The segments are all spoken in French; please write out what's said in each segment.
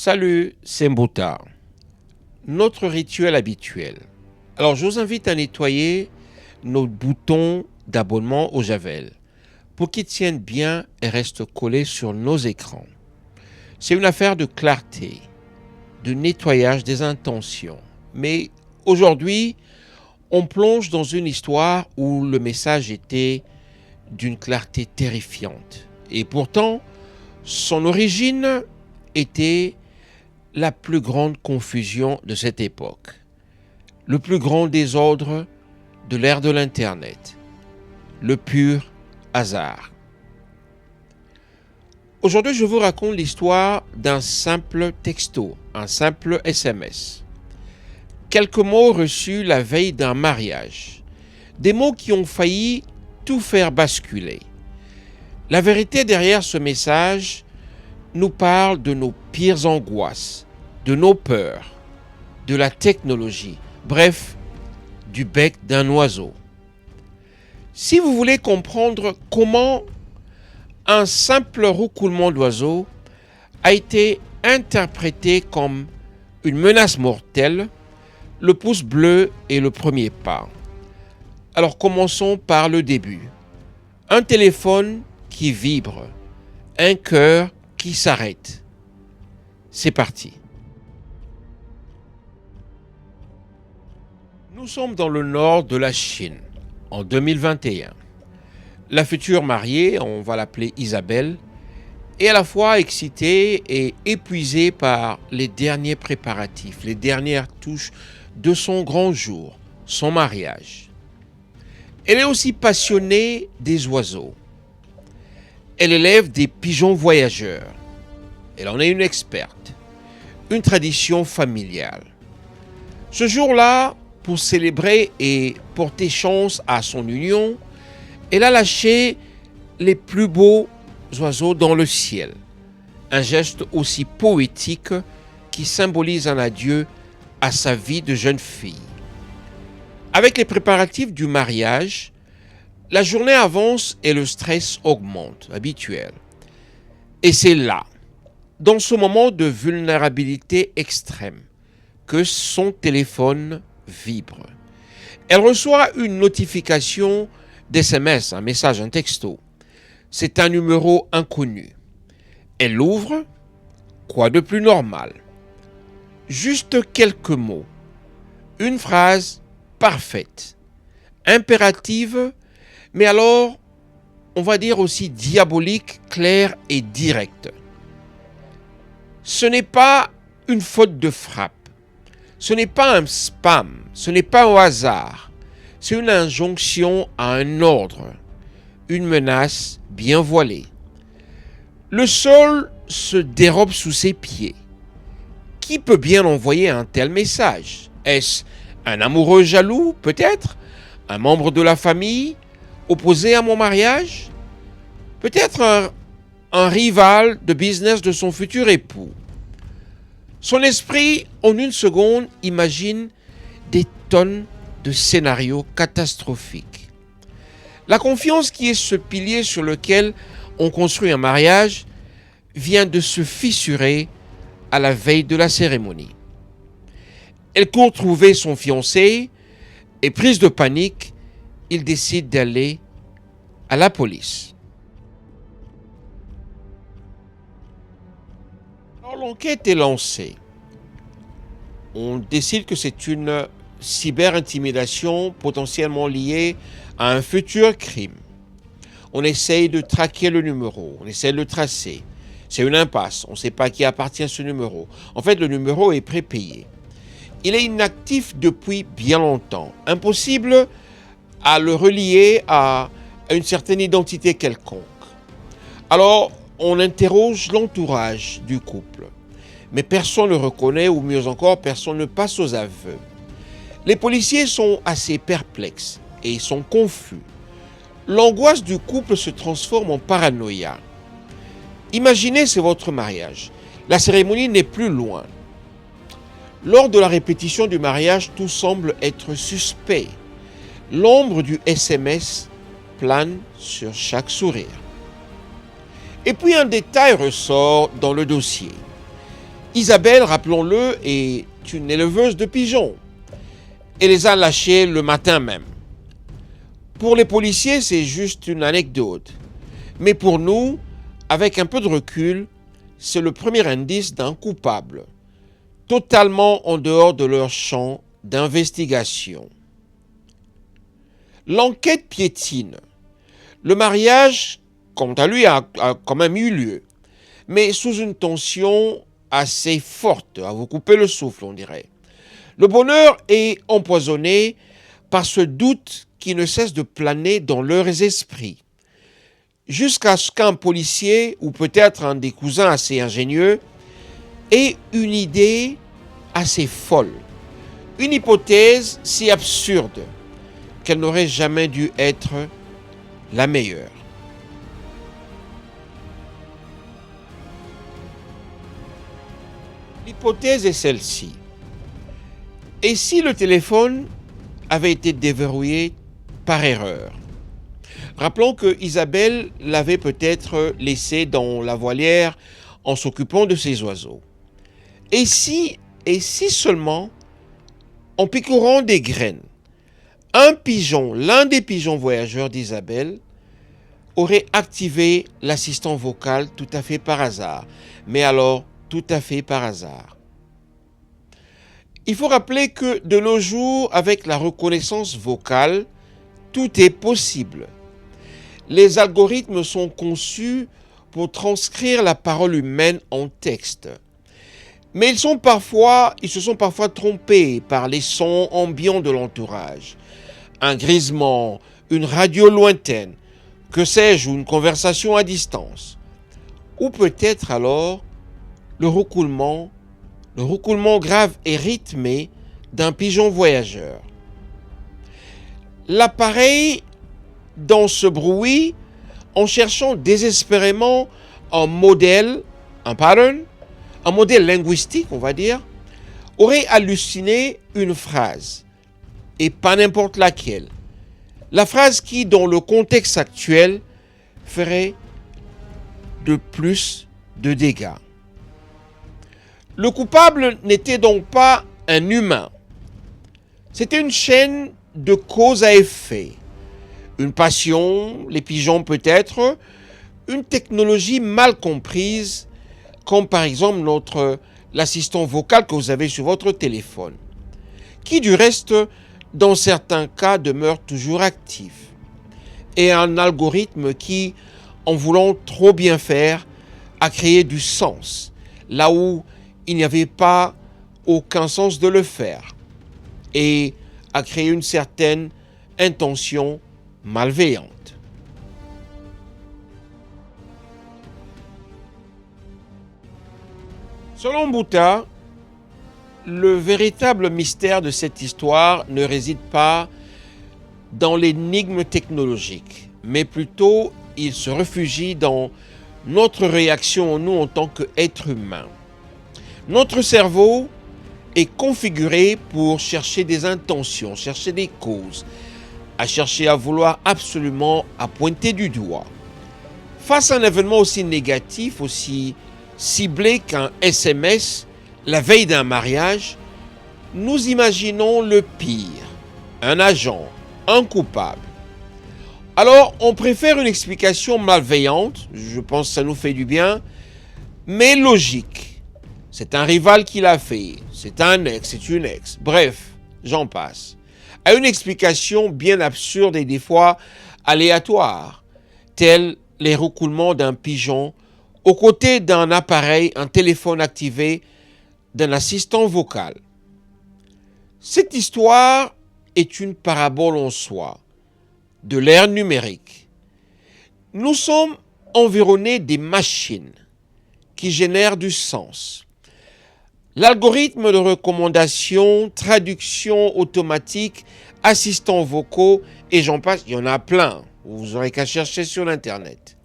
Salut, c'est Mbouta. Notre rituel habituel. Alors, je vous invite à nettoyer nos boutons d'abonnement au Javel pour qu'ils tiennent bien et restent collés sur nos écrans. C'est une affaire de clarté, de nettoyage des intentions. Mais aujourd'hui, on plonge dans une histoire où le message était d'une clarté terrifiante. Et pourtant, son origine était la plus grande confusion de cette époque, le plus grand désordre de l'ère de l'Internet, le pur hasard. Aujourd'hui, je vous raconte l'histoire d'un simple texto, un simple SMS. Quelques mots reçus la veille d'un mariage, des mots qui ont failli tout faire basculer. La vérité derrière ce message nous parle de nos pires angoisses, de nos peurs, de la technologie, bref, du bec d'un oiseau. Si vous voulez comprendre comment un simple roucoulement d'oiseau a été interprété comme une menace mortelle, le pouce bleu est le premier pas. Alors commençons par le début. Un téléphone qui vibre, un cœur qui s'arrête. C'est parti. Nous sommes dans le nord de la Chine, en 2021. La future mariée, on va l'appeler Isabelle, est à la fois excitée et épuisée par les derniers préparatifs, les dernières touches de son grand jour, son mariage. Elle est aussi passionnée des oiseaux. Elle élève des pigeons voyageurs. Elle en est une experte, une tradition familiale. Ce jour-là, pour célébrer et porter chance à son union, elle a lâché les plus beaux oiseaux dans le ciel. Un geste aussi poétique qui symbolise un adieu à sa vie de jeune fille. Avec les préparatifs du mariage, la journée avance et le stress augmente, habituel. Et c'est là, dans ce moment de vulnérabilité extrême, que son téléphone vibre. Elle reçoit une notification d'SMS, un message, un texto. C'est un numéro inconnu. Elle l'ouvre. Quoi de plus normal? Juste quelques mots. Une phrase parfaite, impérative, mais alors, on va dire aussi diabolique, claire et directe. Ce n'est pas une faute de frappe. Ce n'est pas un spam, ce n'est pas au hasard. C'est une injonction à un ordre, une menace bien voilée. Le sol se dérobe sous ses pieds. Qui peut bien envoyer un tel message? Est-ce un amoureux jaloux, peut-être? Un membre de la famille, opposé à mon mariage? Peut-être un rival de business de son futur époux? Son esprit, en une seconde, imagine des tonnes de scénarios catastrophiques. La confiance qui est ce pilier sur lequel on construit un mariage vient de se fissurer à la veille de la cérémonie. Elle court trouver son fiancé et, prise de panique, il décide d'aller à la police. Alors, l'enquête est lancée. On décide que c'est une cyber-intimidation potentiellement liée à un futur crime. On essaye de traquer le numéro, on essaye de le tracer. C'est une impasse, on ne sait pas à qui appartient ce numéro. En fait, le numéro est prépayé. Il est inactif depuis bien longtemps. Impossible à le relier à une certaine identité quelconque. Alors, on interroge l'entourage du couple. Mais personne ne le reconnaît, ou mieux encore, personne ne passe aux aveux. Les policiers sont assez perplexes et ils sont confus. L'angoisse du couple se transforme en paranoïa. Imaginez, c'est votre mariage. La cérémonie n'est plus loin. Lors de la répétition du mariage, tout semble être suspect. L'ombre du SMS plane sur chaque sourire. Et puis un détail ressort dans le dossier. Isabelle, rappelons-le, est une éleveuse de pigeons. Elle les a lâchés le matin même. Pour les policiers, c'est juste une anecdote. Mais pour nous, avec un peu de recul, c'est le premier indice d'un coupable, totalement en dehors de leur champ d'investigation. L'enquête piétine. Le mariage, quant à lui, a quand même eu lieu, mais sous une tension assez forte, à vous couper le souffle, on dirait. Le bonheur est empoisonné par ce doute qui ne cesse de planer dans leurs esprits, jusqu'à ce qu'un policier, ou peut-être un des cousins assez ingénieux, ait une idée assez folle, une hypothèse si absurde qu'elle n'aurait jamais dû être la meilleure. L'hypothèse est celle-ci. Et si le téléphone avait été déverrouillé par erreur? Rappelons que Isabelle l'avait peut-être laissé dans la volière en s'occupant de ses oiseaux. Et si seulement, en picorant des graines, l'un des pigeons voyageurs d'Isabelle, aurait activé l'assistant vocal tout à fait par hasard. Mais alors, tout à fait par hasard. Il faut rappeler que de nos jours, avec la reconnaissance vocale, tout est possible. Les algorithmes sont conçus pour transcrire la parole humaine en texte. Mais ils se sont parfois trompés par les sons ambiants de l'entourage. Un grisement, une radio lointaine, que sais-je, ou une conversation à distance. Ou peut-être alors le roucoulement grave et rythmé d'un pigeon voyageur. L'appareil, dans ce bruit, en cherchant désespérément un modèle linguistique, on va dire, aurait halluciné une phrase, et pas n'importe laquelle. La phrase qui, dans le contexte actuel, ferait de plus de dégâts. Le coupable n'était donc pas un humain. C'était une chaîne de cause à effet. Une passion, les pigeons peut-être, une technologie mal comprise, comme par exemple l'assistant vocal que vous avez sur votre téléphone, qui du reste, dans certains cas, demeure toujours actif. Et un algorithme qui, en voulant trop bien faire, a créé du sens, là où il n'y avait pas aucun sens de le faire, et a créé une certaine intention malveillante. Selon Bouta, le véritable mystère de cette histoire ne réside pas dans l'énigme technologique, mais plutôt il se réfugie dans notre réaction, nous, en tant qu'êtres humains. Notre cerveau est configuré pour chercher des intentions, chercher des causes, à chercher à vouloir absolument à pointer du doigt. Face à un événement aussi négatif, aussi ciblé qu'un SMS la veille d'un mariage, nous imaginons le pire, un agent, un coupable. Alors, on préfère une explication malveillante, je pense que ça nous fait du bien, mais logique. C'est un rival qui l'a fait, c'est un ex, c'est une ex, bref, j'en passe. À une explication bien absurde et des fois aléatoire, telle les roucoulements d'un pigeon aux côtés d'un appareil, un téléphone activé, d'un assistant vocal. Cette histoire est une parabole en soi de l'ère numérique. Nous sommes environnés des machines qui génèrent du sens. L'algorithme de recommandation, traduction automatique, assistants vocaux et j'en passe, il y en a plein. Vous n'aurez qu'à chercher sur l'Internet.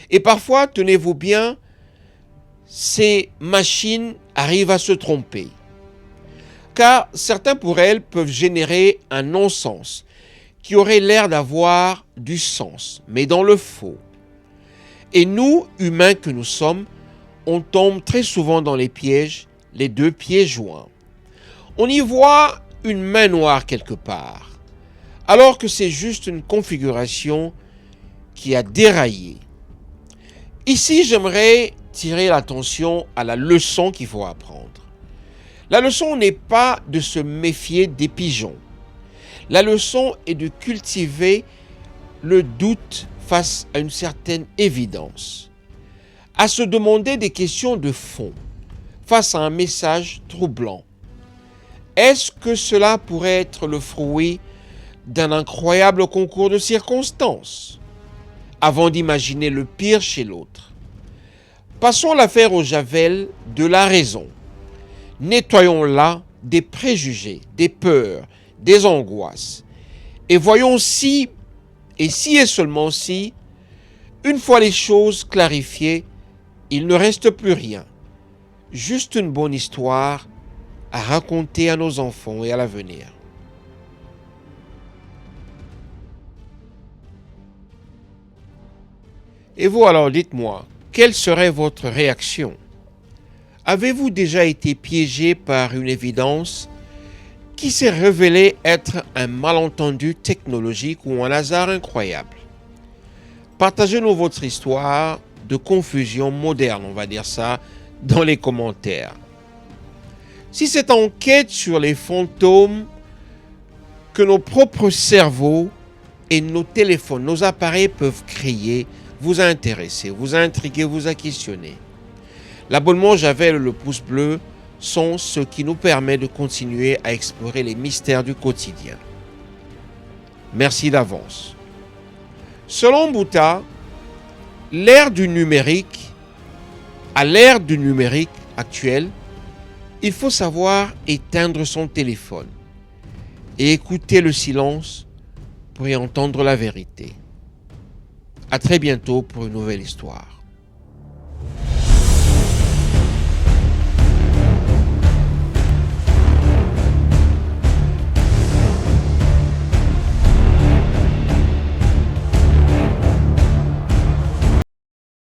Et parfois, tenez-vous bien, ces machines arrivent à se tromper. Car certains pour elles peuvent générer un non-sens qui aurait l'air d'avoir du sens, mais dans le faux. Et nous, humains que nous sommes, on tombe très souvent dans les pièges, les deux pieds joints. On y voit une main noire quelque part, alors que c'est juste une configuration qui a déraillé. Ici, j'aimerais tirer l'attention à la leçon qu'il faut apprendre. La leçon n'est pas de se méfier des pigeons. La leçon est de cultiver le doute face à une certaine évidence, à se demander des questions de fond face à un message troublant. Est-ce que cela pourrait être le fruit d'un incroyable concours de circonstances, avant d'imaginer le pire chez l'autre? Passons l'affaire au javel de la raison. Nettoyons-la des préjugés, des peurs, des angoisses, et voyons si, et si et seulement si, une fois les choses clarifiées, il ne reste plus rien, juste une bonne histoire à raconter à nos enfants et à l'avenir. Et vous alors, dites-moi, quelle serait votre réaction? Avez-vous déjà été piégé par une évidence qui s'est révélée être un malentendu technologique ou un hasard incroyable? Partagez-nous votre histoire de confusion moderne, on va dire ça, dans les commentaires. Si cette enquête sur les fantômes que nos propres cerveaux et nos téléphones, nos appareils peuvent créer, vous a intéressé, vous a intrigué, vous a questionné, l'abonnement Javel et le pouce bleu sont ce qui nous permet de continuer à explorer les mystères du quotidien. Merci d'avance. Selon Bouta, à l'ère du numérique actuel, il faut savoir éteindre son téléphone et écouter le silence pour y entendre la vérité. À très bientôt pour une nouvelle histoire.